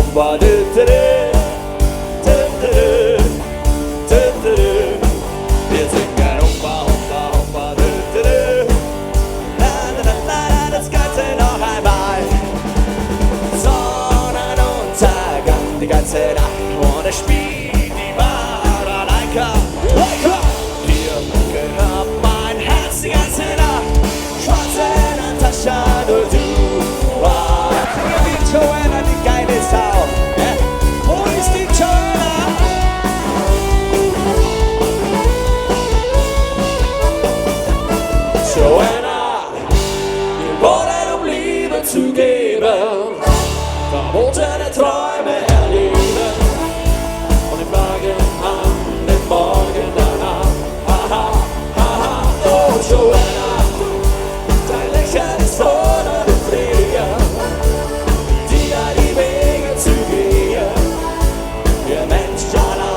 rumba, wir singen rumba, rumba, rumba, la la la la, das Ganze noch einmal. Sonnenuntergang, die ganze Nacht und es spielt die Balalaika. Hier gehört mein Herz die ganze Nacht, schwarze Natascha, nur du. Die Joanna, die geile Sau. Wo ist die Joanna? Joanna, wir wollen Liebe zu geben, verbotene Träume erleben und im Wagen an den Morgen danach. Haha, haha, oh Joanna, dein Lächeln ist ohne Pflege, dir die Wege zu gehen, wir Menschen allein.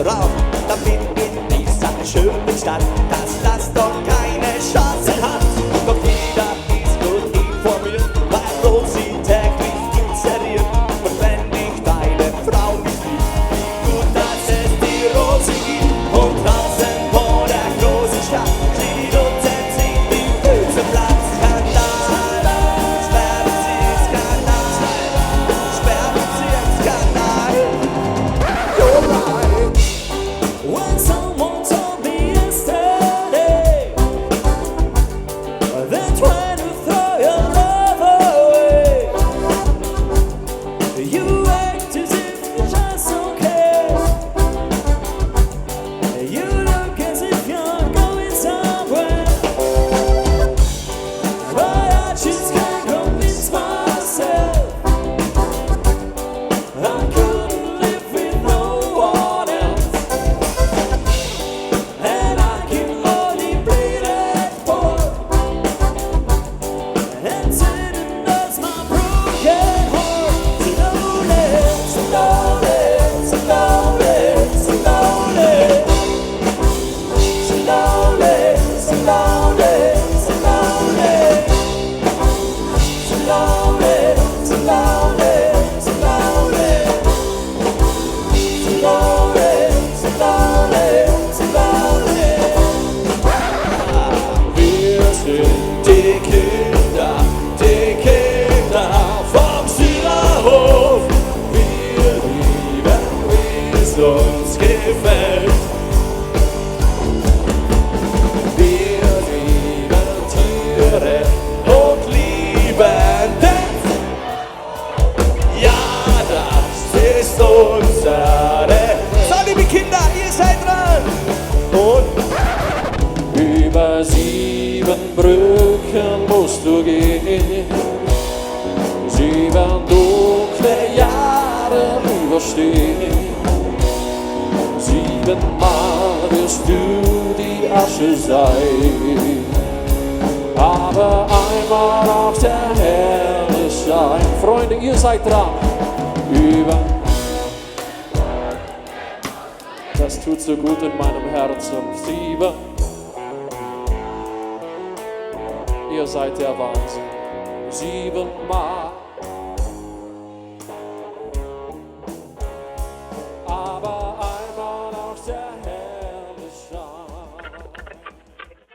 Rauf, damit in dieser schönen Stadt das Lass doch keine Chance hat. Doch jeder ist gut informiert, weil Rosi täglich inseriert. Und wenn dich deine Frau nicht liebt, wie gut, dass es die Rosi gibt. Und draußen vor der großen Stadt steht und setzt sich die böse Platz. Skandal, Sperrbezirksskandal, Sperrbezirksskandal. When someone told me yesterday they're trying to throw your love away, you act as if you just don't care. You look as if you're going somewhere, but I just can't convince myself I couldn't live with no one else. And I can only play that for and sitting that's my broken heart. So lonely, so lonely, so lonely, so lonely, so lonely, so lonely, so lonely, so lonely, so lonely, so lonely, so lonely, so lonely. Wir sind die Kinder vom Schülerhof. Wir lieben, wie es uns gefällt. Wir lieben Tiere und lieben Dance. Ja, das ist unsere. So, liebe Kinder, ihr seid dran. Und über 7 Brücken musst du gehen, 7 dunkle Jahre überstehen. 7-mal wirst du die Asche sein, aber einmal auch der Herrlichkeit. Freunde, ihr seid dran. Über. Das tut so gut in meinem Herzen. 7. Ihr seid der Wahnsinn. 7-mal.